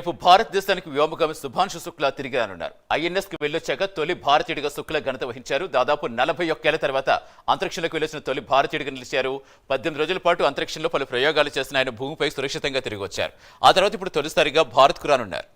రేపు భారతదేశానికి వ్యోమగామి శుభాంశు శుక్లా తిరిగి రానున్నారు. ఐఎన్ఎస్ కి వెళ్లొచ్చాక తొలి భారతీయుడిగా శుక్లా ఘనత వహించారు. దాదాపు 41 ఏళ్ల తర్వాత అంతరిక్షంలోకి వెళ్లొచ్చిన తొలి భారతీయుడిగా నిలిచారు. 18 రోజుల పాటు అంతరిక్షంలో పలు ప్రయోగాలు చేసిన ఆయన భూమిపై సురక్షితంగా తిరిగి వచ్చారు. ఆ తర్వాత ఇప్పుడు తొలిసారిగా భారత్కు రానున్నారు.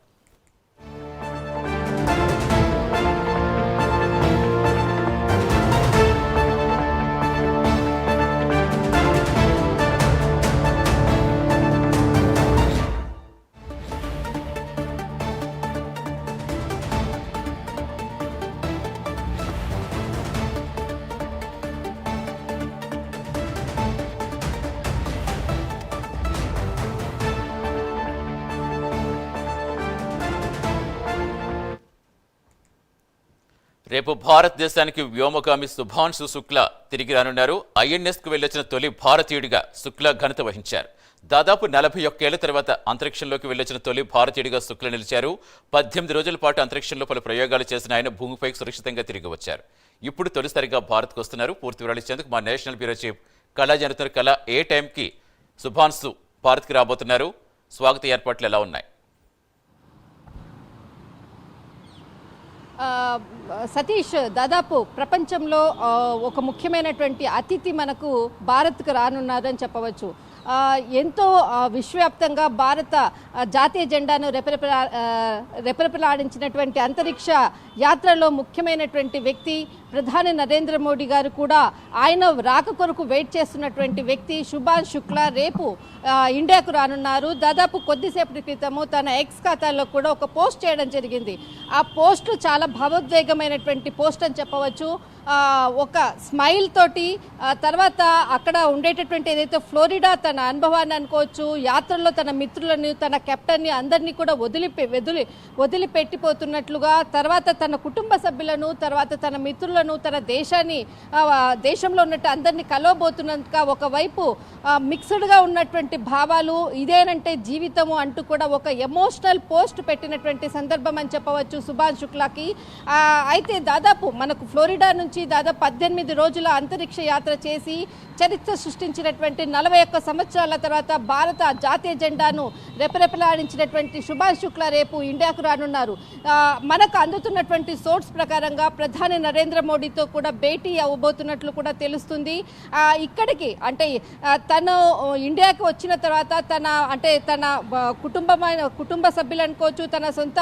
రేపు భారతదేశానికి వ్యోమగామి శుభాంశు శుక్లా తిరిగి రానున్నారు. ఐఎన్ఎస్ కు వెళ్లొచ్చిన తొలి భారతీయుడిగా శుక్లా ఘనత వహించారు. దాదాపు 41 ఏళ్ల తర్వాత అంతరిక్షంలోకి వెళ్లొచ్చిన తొలి భారతీయుడిగా శుక్లా నిలిచారు. 18 రోజుల పాటు అంతరిక్షంలో పలు ప్రయోగాలు చేసిన ఆయన భూమిపై సురక్షితంగా తిరిగి వచ్చారు. ఇప్పుడు తొలిసారిగా భారత్కు వస్తున్నారు. పూర్తి వివరాలు ఇచ్చేందుకు మా నేషనల్ బ్యూరో చీఫ్ కళా జరుగుతున్న కళ ఏ టైంకి శుభాంశు భారత్కి రాబోతున్నారు? స్వాగత ఏర్పాట్లు ఎలా ఉన్నాయి? సతీష్, దాదాపు ప్రపంచంలో ఒక ముఖ్యమైనటువంటి అతిథి మనకు భారత్కు రానున్నారని చెప్పవచ్చు. ఎంతో విశ్వవ్యాప్తంగా భారత జాతీయ జెండాను రెపరెపలాడించినటువంటి అంతరిక్ష యాత్రలో ముఖ్యమైనటువంటి వ్యక్తి ప్రధాని నరేంద్ర మోడీ గారు కూడా ఆయన రాక కొరకు వెయిట్ చేస్తున్నటువంటి వ్యక్తి శుభాంశు శుక్లా రేపు ఇండియాకు రానున్నారు. దాదాపు కొద్దిసేపటి క్రితము తన ఎక్స్ ఖాతాలో కూడా ఒక పోస్ట్ చేయడం జరిగింది. ఆ పోస్ట్ చాలా భావోద్వేగమైనటువంటి పోస్ట్ అని చెప్పవచ్చు. ఒక స్మైల్ తోటి తర్వాత అక్కడ ఉండేటటువంటి ఏదైతే ఫ్లోరిడా తన అనుభవాన్ని అనుకోవచ్చు, యాత్రలో తన మిత్రులను తన కెప్టెన్ని అందరినీ కూడా వదిలిపెట్టిపోతున్నట్లుగా, తర్వాత తన కుటుంబ సభ్యులను, తర్వాత తన మిత్రులను, తన దేశంలో ఉన్నట్టు అందరినీ కలవబోతున్నట్టుగా ఒకవైపు మిక్స్డ్గా ఉన్నటువంటి భావాలు, ఇదేనంటే జీవితము అంటూ కూడా ఒక ఎమోషనల్ పోస్ట్ పెట్టినటువంటి సందర్భం అని చెప్పవచ్చు శుభాంశు శుక్లాకి. అయితే దాదాపు మనకు ఫ్లోరిడా నుంచి దాదాపు 18 రోజుల అంతరిక్ష యాత్ర చేసి చరిత్ర సృష్టించినటువంటి 41 సంవత్సరాల తర్వాత భారత జాతీయ జెండాను రెపరెపలాడించినటువంటి శుభాంశు శుక్లా రేపు ఇండియాకు రానున్నారు. మనకు అందుతున్నటువంటి సోర్స్ ప్రకారంగా ప్రధాని నరేంద్ర మోడీతో కూడా భేటీ అవ్వబోతున్నట్లు కూడా తెలుస్తుంది. ఇక్కడికి అంటే తను ఇండియాకి వచ్చిన తర్వాత తన కుటుంబ సభ్యులు అనుకోవచ్చు, తన సొంత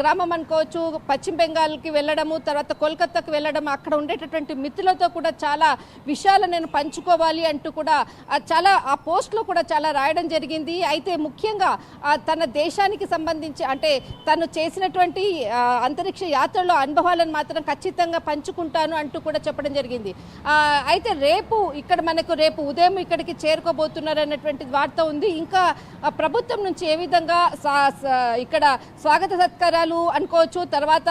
గ్రామం అనుకోవచ్చు, పశ్చిమ బెంగాల్కి వెళ్ళడము, తర్వాత కోల్కతాకు వెళ్ళడం, అక్కడ ఉండేటటువంటి మిత్రులతో కూడా చాలా విషయాలు నేను పంచుకోవాలి అంటూ కూడా చాలా ఆ పోస్ట్లో కూడా చాలా రాయడం జరిగింది. అయితే ముఖ్యంగా తన దేశానికి సంబంధించి అంటే తను చేసినటువంటి అంతరిక్ష యాత్రలో అనుభవాలను మాత్రం ఖచ్చితంగా పంచుకుంటాను అంటూ కూడా చెప్పడం జరిగింది. అయితే రేపు ఉదయం ఇక్కడికి చేరుకోబోతున్నారు అన్నటువంటి వార్త ఉంది. ఇంకా ప్రభుత్వం నుంచి ఏ విధంగా ఇక్కడ స్వాగత సత్కారాలు అనుకోవచ్చు, తర్వాత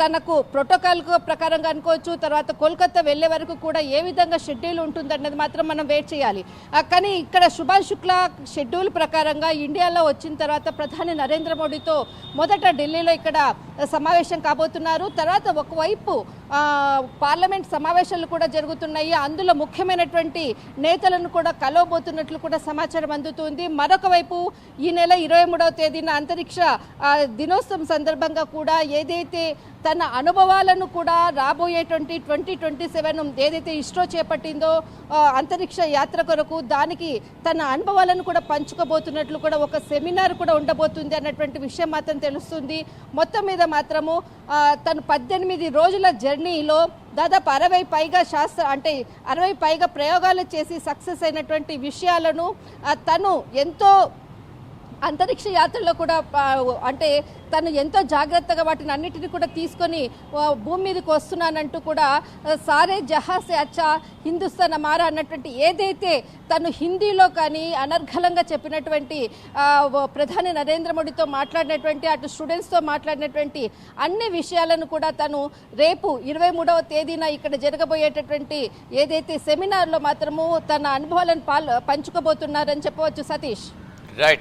తనకు ప్రోటోకాల్ ప్రకారంగా అనుకోవచ్చు, తర్వాత కోల్కతా వెళ్లే వరకు కూడా ఏ విధంగా షెడ్యూల్ ఉంటుందన్నది మాత్రం మనం వెయిట్ చేయాలి. కానీ ఇక్కడ శుభాంశు శుక్లా షెడ్యూల్ ప్రకారంగా ఇండియాలో వచ్చిన తర్వాత ప్రధాని నరేంద్ర మోడీతో మొదట ఢిల్లీలో ఇక్కడ సమావేశం కాబోతున్నారు. తర్వాత ఒకవైపు పార్లమెంట్ సమావేశాలు కూడా జరుగుతున్నాయి. అందులో ముఖ్యమైనటువంటి నేతలను కూడా కలవబోతున్నట్లు కూడా సమాచారం అందుతుంది. మరొక వైపు ఈ నెల 23వ తేదీన అంతరిక్ష దినోత్సవం సందర్భంగా కూడా ఏదైతే తన అనుభవాలను కూడా రాబోయేటువంటి 2027 ఏదైతే ఇస్రో చేపట్టిందో అంతరిక్ష యాత్ర కొరకు దానికి తన అనుభవాలను కూడా పంచుకోబోతున్నట్లు కూడా ఒక సెమినార్ కూడా ఉండబోతుంది అన్నటువంటి విషయం మాత్రం తెలుస్తుంది. మొత్తం మీద మాత్రము తను 18 రోజుల జర్నీలో దాదాపు 60 పైగా ప్రయోగాలు చేసి సక్సెస్ అయినటువంటి విషయాలను తను ఎంతో అంతరిక్ష యాత్రలో కూడా అంటే తను ఎంతో జాగ్రత్తగా వాటిని అన్నిటిని కూడా తీసుకొని భూమి మీదకి వస్తున్నానంటూ కూడా సారే జహాసే అచ్చా హిందుస్థాన్ అమారా అన్నటువంటి ఏదైతే తను హిందీలో కానీ అనర్ఘలంగా చెప్పినటువంటి ప్రధాని నరేంద్ర మోడీతో మాట్లాడినటువంటి అటు స్టూడెంట్స్తో మాట్లాడినటువంటి అన్ని విషయాలను కూడా తను రేపు 23వ తేదీన ఇక్కడ జరగబోయేటటువంటి ఏదైతే సెమినార్లో మాత్రము తన అనుభవాలను పంచుకోబోతున్నారని చెప్పవచ్చు. సతీష్, రైట్.